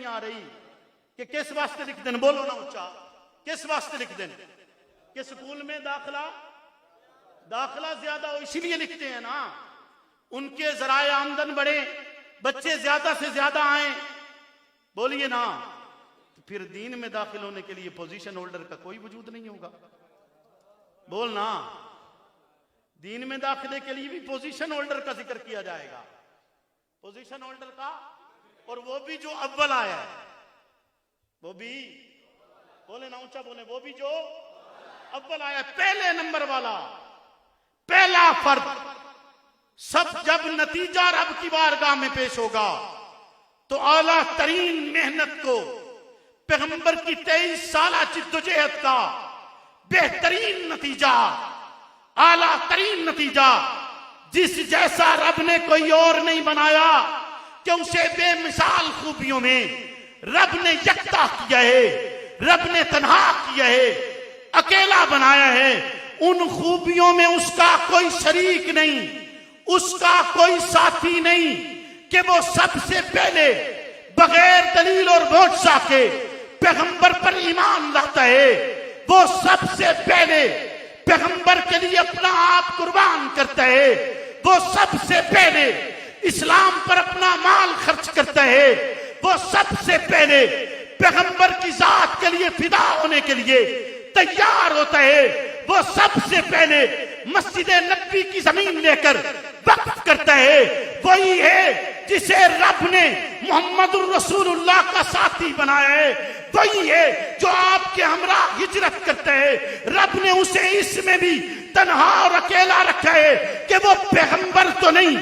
नहीं आ रही कि किस वास्ते लिख दें, बोलो ना ऊंचा, किस वास्ते लिख दें कि स्कूल में दाखला ज्यादा हो इसीलिए लिखते हैं ना, उनके जराए आमदन बढ़े, बच्चे ज्यादा से ज्यादा आए, बोलिए ना। तो फिर दीन में दाखिल होने के लिए पोजीशन होल्डर का कोई वजूद नहीं होगा, बोलना। दीन में दाखिले के लिए भी पोजीशन होल्डर का जिक्र किया जाएगा, पोजीशन होल्डर का, और वो भी जो अव्वल आया है, वो भी, बोले ना ऊंचा बोले, वो भी जो अव्वल आया, पहले नंबर वाला, पहला फर्द। सब जब नतीजा रब की बारगाह में पेश होगा तो आला तरीन मेहनत को, पैगंबर की 23 साल जिद्दोजहद का बेहतरीन नतीजा, आला तरीन नतीजा, जिस जैसा रब ने कोई और नहीं बनाया, कि उसे बेमिसाल खूबियों में रब ने यकता किया है, रब ने तन्हा किया है, अकेला बनाया है। उन खूबियों में उसका कोई शरीक नहीं, उसका कोई साथी नहीं, कि वो सबसे पहले बगैर दलील और मोजज़ा के पैगंबर पर ईमान लाता है, वो सबसे पहले पैगंबर के लिए अपना आप कुर्बान करता है, वो सबसे पहले इस्लाम पर अपना माल खर्च करता है, वो सबसे पहले पैगंबर की जात के लिए फिदा होने के लिए तैयार होता है, वो सबसे पहले मस्जिद नबी की जमीन लेकर वक्फ करता है। वही है जिसे रब ने मोहम्मदुर रसूलुल्लाह का साथी बनाया है, वही है जो आपके हमरा हिजरत करता है। रब ने उसे इसमें भी तन्हा और अकेला रखा है कि वो पैगंबर तो नहीं,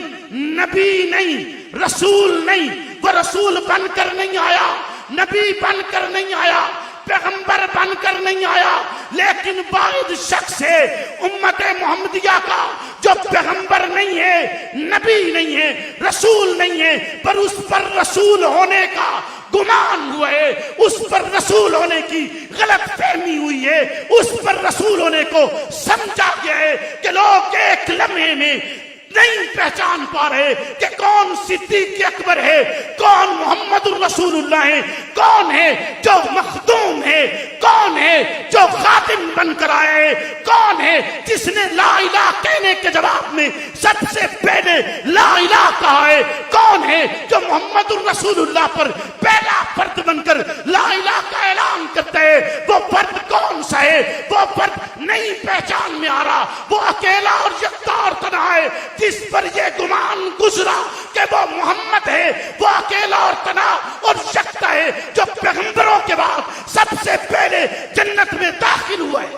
नबी नहीं, रसूल नहीं, वो रसूल बनकर नहीं आया, नबी बनकर नहीं आया, पैगंबर बनकर नहीं आया, लेकिन वाहिद शख्स है उम्मत मोहम्मदिया का जो पैगंबर नहीं है, नबी नहीं है, रसूल नहीं है, पर उस पर रसूल होने का गुमान हुआ है, उस पर रसूल होने की गलत फहमी हुई है, उस पर रसूल होने को समझा गया है कि लोग एक लम्हे में नहीं पहचान पा रहे कि कौन सिद्दीक अकबर है, कौन मोहम्मद रसूलुल्लाह है, कौन है जो मखदूम है, कौन है जो खातिम बनकर आया है, कौन है जिसने ला इलाहा कहने के जवाब में सबसे पहले ला इलाहा कहा है, कौन है जो मोहम्मद रसूलुल्लाह पर पहला फर्द बनकर ला इलाहा का ऐलान करता है। वो फर्द कौन सा है? वो फर्द नहीं पहचान में आ रहा, वो अकेला और यकता और तन्हा है, जिस पर यह गुमान गुजरा कि वो मोहम्मद है, वो अकेला और तना और यकता है जो पैगंबरों के बाद सबसे पहले जन्नत में दाखिल हुआ है।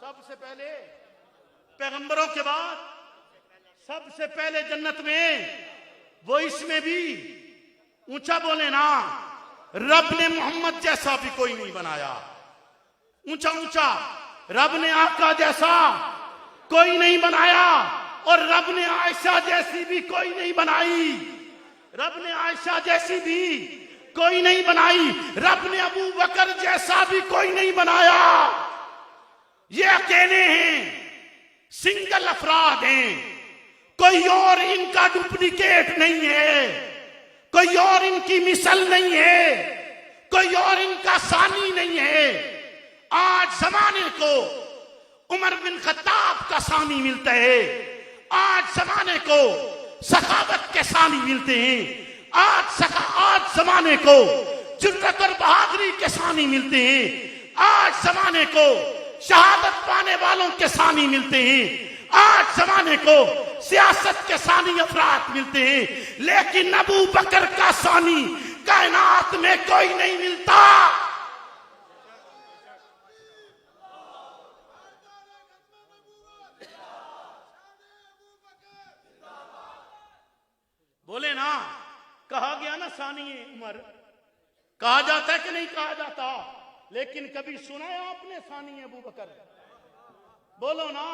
सबसे पहले पैगंबरों के बाद सबसे पहले जन्नत में, वो इसमें भी ऊंचा बोले ना, रब ने मोहम्मद जैसा भी कोई नहीं बनाया, ऊंचा ऊंचा, रब ने आका जैसा कोई नहीं बनाया, और रब ने आयशा जैसी भी कोई नहीं बनाई, रब ने आयशा जैसी भी कोई नहीं बनाई, रब ने अबू बकर जैसा भी कोई नहीं बनाया। ये अकेले हैं, सिंगल अफराद हैं, कोई और इनका डुप्लीकेट नहीं है, कोई और इनकी मिसल नहीं है, कोई और इनका सानी नहीं है। आज जमाने को उमर बिन खत्ताब का सानी मिलता है, आज जमाने को सखावत के सानी मिलते हैं, आज जमाने को जुर्रत और बहादुरी के सानी मिलते हैं, आज जमाने को शहादत पाने वालों के सानी मिलते हैं, आज जमाने को सियासत के सानी अफराद मिलते हैं, लेकिन अबू बकर का सानी कायनात में कोई नहीं मिलता। बोले ना, कहा गया ना सानी उमर, कहा जाता है कि नहीं कहा जाता, लेकिन कभी सुना है आपने सानी अबू बकर? बोलो ना,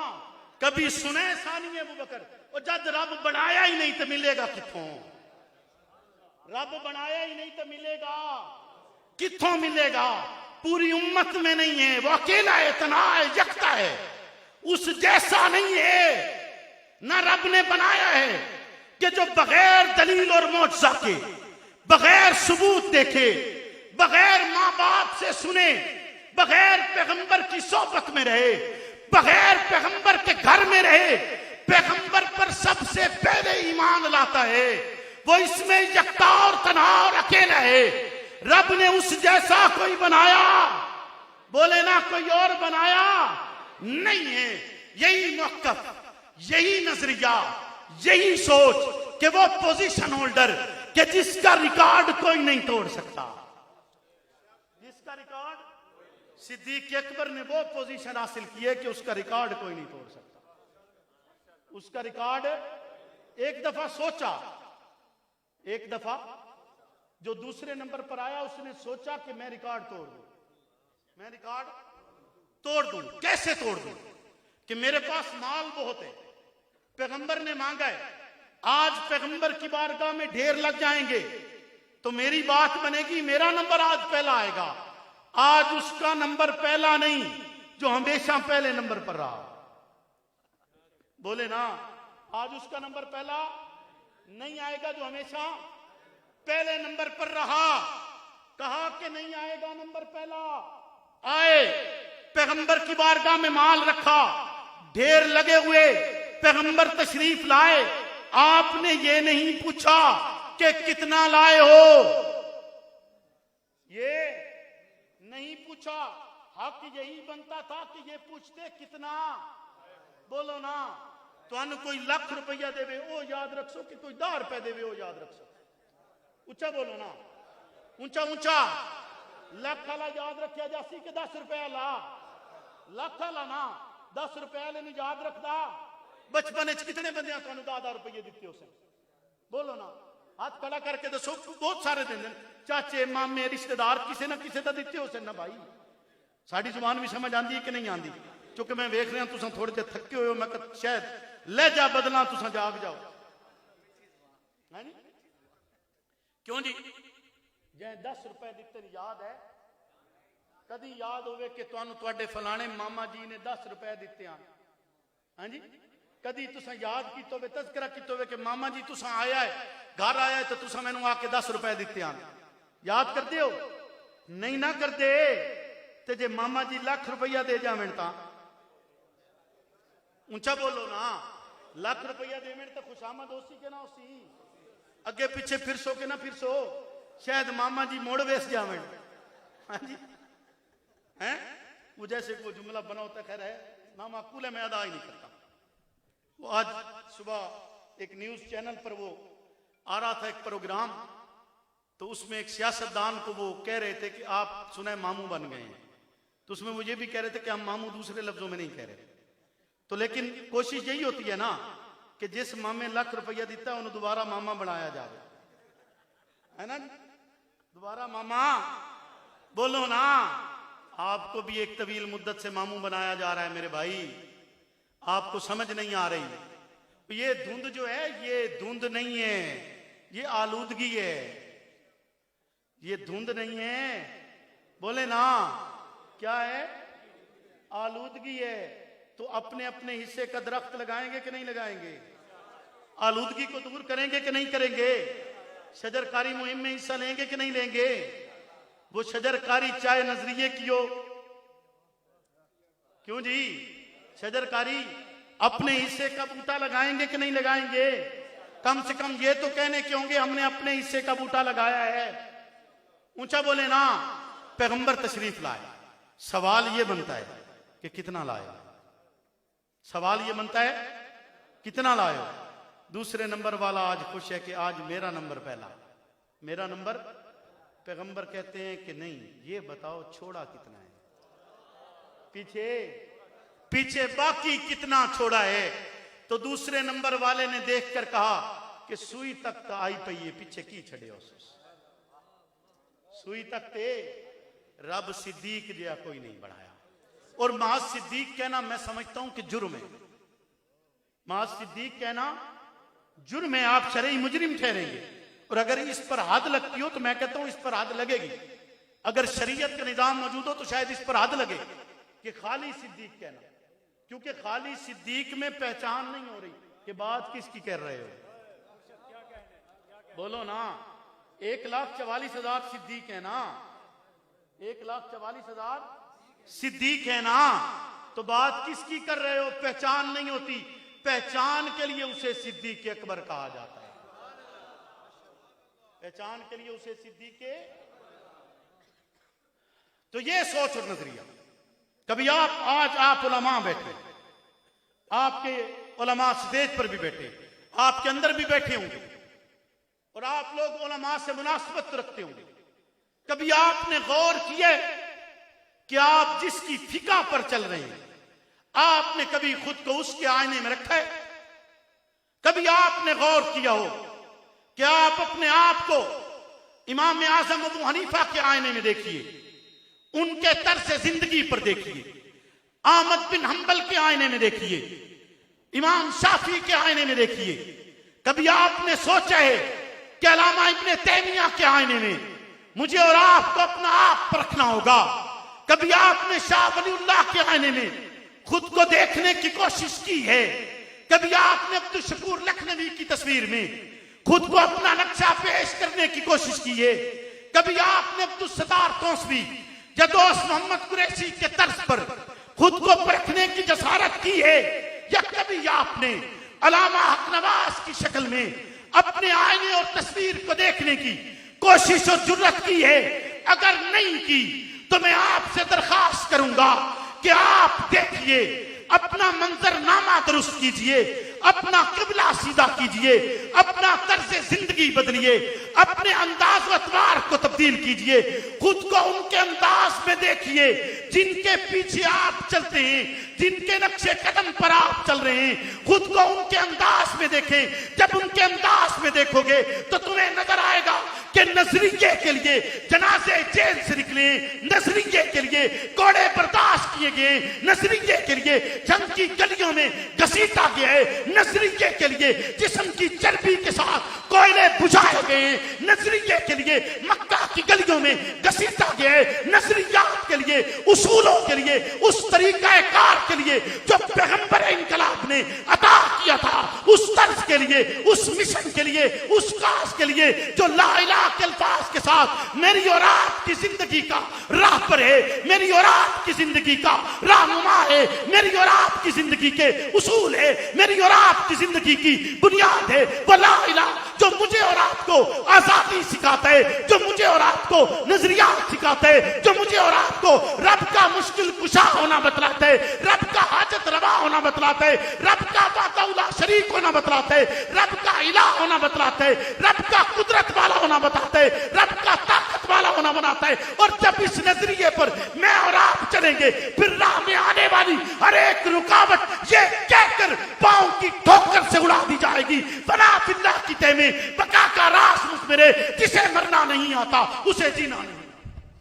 कभी सुने सानी अबू बकर? और जब रब बनाया ही नहीं तो मिलेगा किथों? रब बनाया ही नहीं तो मिलेगा किथों? मिलेगा पूरी उम्मत में नहीं है, वो अकेला है, तना है, यकता है, उस जैसा नहीं है, ना रब ने बनाया है कि जो बगैर दलील और मोजज़ा के बगैर सबूत देखे, बगैर मां बाप से सुने, बगैर पैगंबर की सोबत में रहे, बगैर पैगंबर के घर में रहे, पैगंबर पर सबसे पहले ईमान लाता है, वो इसमें यकता और तन्हा और अकेला है। रब ने उस जैसा कोई बनाया, बोले ना कोई और बनाया नहीं है। यही मौक़िफ़, यही नजरिया, यही सोच कि वो पोजीशन होल्डर कि जिसका रिकॉर्ड कोई नहीं तोड़ सकता, जिसका रिकॉर्ड सिद्दीक अकबर ने वो पोजीशन हासिल की है कि उसका रिकॉर्ड कोई नहीं तोड़ सकता। उसका रिकॉर्ड एक दफा सोचा, एक दफा जो दूसरे नंबर पर आया उसने सोचा कि मैं रिकॉर्ड तोड़ दूं, मैं रिकॉर्ड तोड़ दूं। कैसे तोड़ दूं कि मेरे पास माल बहुत है, पैगंबर ने मांगा है, आज पैगंबर की बारगाह में ढेर लग जाएंगे तो मेरी बात बनेगी, मेरा नंबर आज पहला आएगा। आज उसका नंबर पहला नहीं जो हमेशा पहले नंबर पर रहा, बोले ना, आज उसका नंबर पहला नहीं आएगा जो हमेशा पहले नंबर पर रहा। कहा कि नहीं आएगा नंबर पहला, आए, पैगंबर की बारगाह में माल रखा, ढेर लगे हुए, पैगंबर तशरीफ लाए, आपने ये नहीं पूछा कि कितना लाए हो, ये नहीं पूछा। हक यही बनता था कि ये पूछते कितना, बोलो ना, तो कोई लाख रुपया देवे ओ याद रखो कि कोई 10 रुपए देवे ओ याद रखो, ऊंचा बोलो ना, ऊंचा ऊंचा, लाख वाला याद रखा जासी कि 10 रुपया ला, लाख वाला ना 10 रुपया लेने याद रखता। बचपन कितने बंद 10 रुपये दिते उसे, बोलो ना, हाथ खड़ा करके दसो, बहुत सारे दिन चाचे मामे रिश्तेदार किसी ना किसी का दिते उसे ना भाई। साड़ी जुबान भी समझ आती है कि नहीं आती, क्योंकि मैं वेख रहा तुम थोड़े जे थके हो, मैं शायद लहजा बदला, तुम जाग जाओ है नी? क्यों जी, जे 10 रुपए दिते याद है, कदी याद होवे कि तुहाडे फलाने मामा जी ने 10 रुपए दिते हैं, हाँ जी? कदी तुसा याद किया होवे, तज़किरा किया होवे कि मामा जी तुसा आया है, घर आया है तो तुसा मैनू आके 10 रुपए दिते हैं, याद करते हो? नहीं ना करते। ते जे मामा जी लाख रुपया दे जावें ता, ऊंचा बोलो ना, लाख रुपया देवें तो खुशामद होसी के ना होसी, अगे पीछे फिर सो के ना फिर सो, शायद मामा जी मोड़ वेस जावें, हाँ जी, हैं? वो जैसे वो जुमला बना होता, खैर है ना, माकूल है, मैं अदा ही नहीं करता। वो आज सुबह एक न्यूज चैनल पर वो आ रहा था एक प्रोग्राम, तो उसमें एक सियासतदान को वो कह रहे थे कि आप सुने मामू बन गए हैं, तो उसमें मुझे भी कह रहे थे कि हम मामू दूसरे लफ्जों में नहीं कह रहे, तो लेकिन कोशिश यही होती है ना कि जिस मामे लाख रुपया दिता है उन्हें दोबारा मामा बनाया जाए, है ना? दोबारा मामा बोलो ना। आपको भी एक तवील मुद्दत से मामू बनाया जा रहा है मेरे भाई, आपको समझ नहीं आ रही। ये धुंध जो है, ये धुंध नहीं है, ये आलूदगी है, ये धुंध नहीं है, बोले ना, क्या है? आलूदगी है। तो अपने अपने हिस्से का दरख्त लगाएंगे कि नहीं लगाएंगे? आलूदगी को दूर करेंगे कि नहीं करेंगे? शजरकारी मुहिम में हिस्सा लेंगे कि नहीं लेंगे? वो शजरकारी चाहे नजरिए की हो, क्यों जी, शजरकारी अपने हिस्से का बूटा लगाएंगे कि नहीं लगाएंगे? कम से कम ये तो कहने के होंगे हमने अपने हिस्से का बूटा लगाया है। ऊंचा बोले ना। पैगंबर तशरीफ लाए, सवाल ये बनता है कि कितना लाए, सवाल ये बनता है कितना लाए। दूसरे नंबर वाला आज खुश है कि आज मेरा नंबर पहला, मेरा नंबर। पैगंबर कहते हैं कि नहीं, ये बताओ छोड़ा कितना है, पीछे पीछे बाकी कितना छोड़ा है। तो दूसरे नंबर वाले ने देखकर कहा कि सुई तक का आई पई है, पीछे की छड़े हो, सुई तक ते रब सिद्दीक जैसा कोई नहीं बढ़ाया। और महज सिद्दीक कहना मैं समझता हूं कि जुर्म है, महज सिद्दीक कहना जुर्म है, आप शरई मुजरिम ठहरेंगे। और अगर इस पर हद लगती हो तो मैं कहता हूं इस पर हद लगेगी। अगर शरीयत का निजाम मौजूद हो तो शायद इस पर हद लगे कि खाली सिद्दीक कहना, क्योंकि खाली सिद्दीक में पहचान नहीं हो रही कि बात किसकी कर रहे हो, बोलो ना। 1,44,000 सिद्दीक है ना, 1,44,000 सिद्दीक है ना, तो बात किसकी कर रहे हो? पहचान नहीं होती, पहचान के लिए उसे सिद्दीक अकबर कहा जाता है, पहचान के लिए उसे सिद्दीक। तो ये सोच और नजरिया, कभी आज आप उलमा बैठे, आपके उलमा स्टेज पर भी बैठे, आपके अंदर भी बैठे होंगे और आप लोग उलमा से मुनासबत रखते होंगे, कभी आपने गौर किया कि आप जिसकी फिका पर चल रहे हैं, आपने कभी खुद को उसके आईने में रखा है? कभी आपने गौर किया हो कि आप अपने आप को इमाम आजम अबू हनीफा के आईने में देखिए, उनके तर्ज जिंदगी पर देखिए, अहमद बिन हंबल के आईने में देखिए, इमाम शाफी के आईने में देखिए। कभी आपने सोचा है कि अल्लामा इब्ने तैमिया के आईने में मुझे और आपको अपना आप परखना होगा? कभी आपने शाह वलीउल्लाह के आईने में खुद को देखने की कोशिश की है? कभी आपने अब्दुल शकूर लखनवी की तस्वीर में खुद को अपना नक्शा पेश करने की कोशिश की है? कभी आपने अब्दुल सत्तार तौसवी या दोस्त मोहम्मद कुरैशी के तर्ज पर खुद को परखने की जसारत की है? या कभी आपने अल्लामा हक नवाज की शक्ल में अपने आईने और तस्वीर को देखने की कोशिश और जुर्रत की है? अगर नहीं की तो मैं आपसे दरखास्त करूंगा कि आप देखिए, अपना मंजरनामा दुरुस्त कीजिए, अपना किबला सीधा कीजिए, अपना तर्ज जिंदगी बदलिए, अपने अंदाज व अतवार को तब्दील कीजिए, खुद को उनके अंदाज में देखिए जिनके पीछे आप चलते हैं, जिनके नक्शे कदम पर आप चल रहे हैं, खुद को उनके अंदाज में देखें। जब उनके अंदाज में देखोगे तो तुम्हें नजर आएगा कि नजरिए के लिए जनाजे जेल से निकले, नजरिए के लिए कोड़े बर्दाश्त किए गए, नजरिए के लिए जंग की गलियों में घसीटा गया है, नजरिए के लिए जिस्म की चर्बी के साथ कोयले बुझाए गए, नजरिए के लिए मक्का की गलियों में घसीटा गया है, नजरियात के लिए, उसूलों के लिए, उस तरीका कार के लिए जो पैगंबर इनकलाब ने अता किया था, उस तर्ज के लिए, उस मिशन के लिए, उस काज के लिए जो ला इलाहा के अल्फाज के साथ मेरी और आपकी जिंदगी का राह पर है, मेरी और आपकी जिंदगी का रहनुमा है, मेरी और आपकी जिंदगी के उसूल है, मेरी और आपकी जिंदगी की बुनियाद है। वो ला इलाहा जो मुझे और आपको आजादी सिखाता है, जो मुझे और आपको नजरियात सिखाता है, जो मुझे और आपको रब का मुश्किल कुशा होना बतलाता है, रब का हाजत रवा होना बतलाता है, रब का वाक़अउला शरीक होना बतलाता है, रब का इलाह होना बतलाता है, रब का कुदरत वाला होना बताता है, रब का ताकत वाला होना बनाता है। और जब इस नजरिए पर मैं और आप चलेंगे, फिर राह में आने वाली हर एक रुकावट ये कहकर पांव की ठोकर से उड़ा दी जाएगी, फना फिल्लाह की तय में बका का रास मुझ मेरे, जिसे मरना नहीं आता उसे जीना नहीं।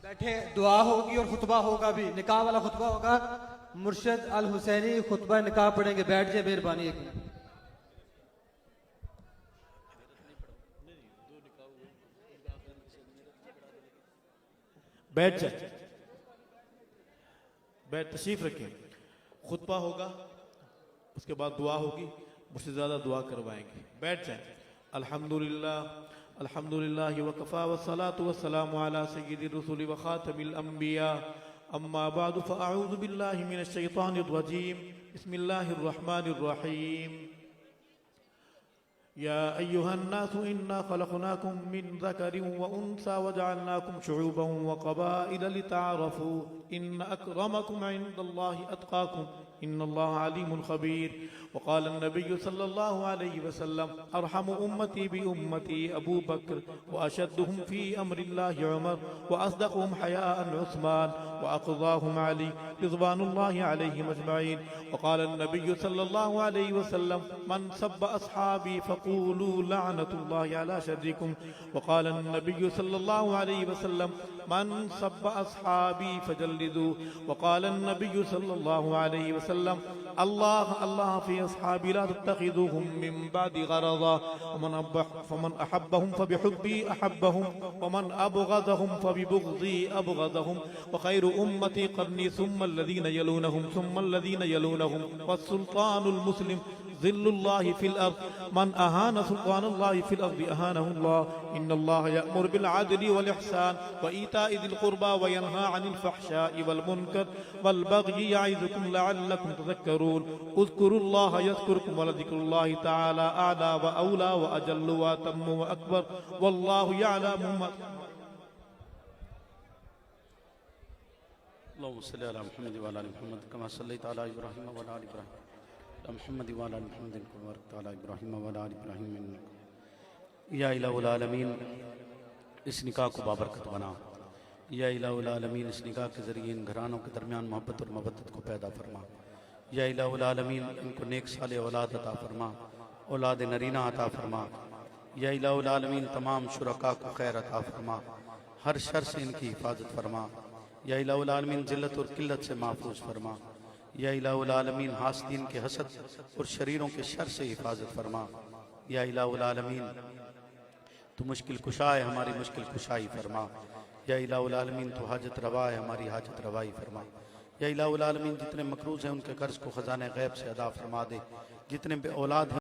बैठे, दुआ होगी और खुतबा होगा भी, निकाह वाला खुतबा होगा। मुर्शद अल हुसैनी खुतबा निकाह पढ़ेंगे, बैठ जाए मेहरबानी। एक बैठ जाए, बैठ तशरीफ रखें, खुतबा होगा, उसके बाद दुआ होगी, मुझसे ज्यादा दुआ करवाएंगे। बैठ जाए। अल्हम्दुलिल्लाह अल्हम्दुलिल्लाह वकफ़ा वस्सलातु वस्सलामु अला सय्यिदिर रुसुलि व खातमिल अंबिया अम्मा बअदु फ़अऊज़ु बिल्लाहि मिनश शैतानिर रजीम बिस्मिल्लाहिर रहमानिर रहीम या अय्युहन्नासु इन्ना ख़लक़नाकुम मिन ज़करिन व उन्सा वजअलनाकुम शुऊबन व क़बाइला लितअअरफ़ू इन्न अक्रमकुम इन्दल्लाहि अत्क़ाकुम इन्नल्लाह अलीमुन ख़बीर। वक़ाल नबी सल्लल्लाहु अलैहि वसल्लम अरहमु उम्मती बि उम्मती अबू बकर व अशद्दुहुम फ़ी अम्रिल्लाहि उमर व अस्दक़ुहुम हयाअन उस्मान व अक़ज़ाहुम अली रिज़वानुल्लाहि अलैहिम अजमईन। वक़ाल नबी सल्लल्लाहु अलैहि वसल्लम मन सब्ब अस्हाबी फ़क़ूलू लअनतुल्लाहि अला शर्रिकुम। वक़ाल नबी सल्लल्लाहु अलैहि वसल्लम मन सब्ब अस्हाबी फ़जल्लिदू। वक़ाल नबी सल्लल्लाहु अलैहि वसल्लम अल्लाह अल्लाह फ़ी अस्हाबी ला तत्तख़िज़ूहुम मिन बादी ग़रज़ा फमन अहब्बहुम फ़बिहुब्बी अहब्बहुम वमन अबग़ज़हुम फ़बिबुग़ज़ी अबग़ज़हुम व ख़ैरु उम्मती क़र्नी सुम्मा अल्लज़ीना यलूनहुम वस्सुल्तानुल मुस्लिम ज़िल्लुल्लाहि फिल अर्द मन अहाना सुल्तानल्लाहि फिल अर्द अहानहुल्लाह इन्नल्लाह यअमुरु बिल अदली वल इहसान व ईताइ ज़िल क़ुरबा व यनहा अनिल फ़हशाइ वल मुनकर वल बग़यि यइज़ुकुम लअल्लकुम तज़क्करून उज़्कुरुल्लाह यज़्कुरुकुम व लज़िक्रुल्लाहि तआला अअला व औला व अजल्लु व अतम्मु व अकबर वल्लाहु यअलमु मा अल्लाहुम्मा सल्लि अला मुहम्मद व अला आलि मुहम्मद कमा सल्लैता अला इब्राहीम व अला आलि इब्राहीम अला मुहम्मद व अला आलि मुहम्मद कमा बारकता अला इब्राहीम व अला आलि इब्राहीम इन्नका या इलाहुल आलमीन। इस निकाह को बाबरकत बना या इलाहुल आलमीन। इस निकाह के ज़रिए इन घरानों के दरमियान मोहब्बत और मवद्दत को पैदा फरमा या इलाहुल आलमीन। इनको नेक साले औलाद अता फरमा, औलाद नरीना अता फरमा या इलाहुल आलमीन। तमाम शुरका को खैर अता फरमा, हर शर से इनकी हिफाजत फरमा या इलाहुल आलमीन। जिल्लत और किल्लत से महफूज फरमा या इलाहुल आलमीन। हासदीन के हसद और शरीरों के शर से हिफाजत फरमा या इलाहुल आलमीन। तो मुश्किल कुशा है, हमारी मुश्किल कुशाई फरमा या इलाहुल आलमीन। तो हाजत रवा है, हमारी हाजत रवाई फरमा या इलाहुल आलमीन। जितने मकरूज हैं उनके कर्ज को ख़ज़ाने गैब से अदा फरमा दे, जितने बे औलाद हैं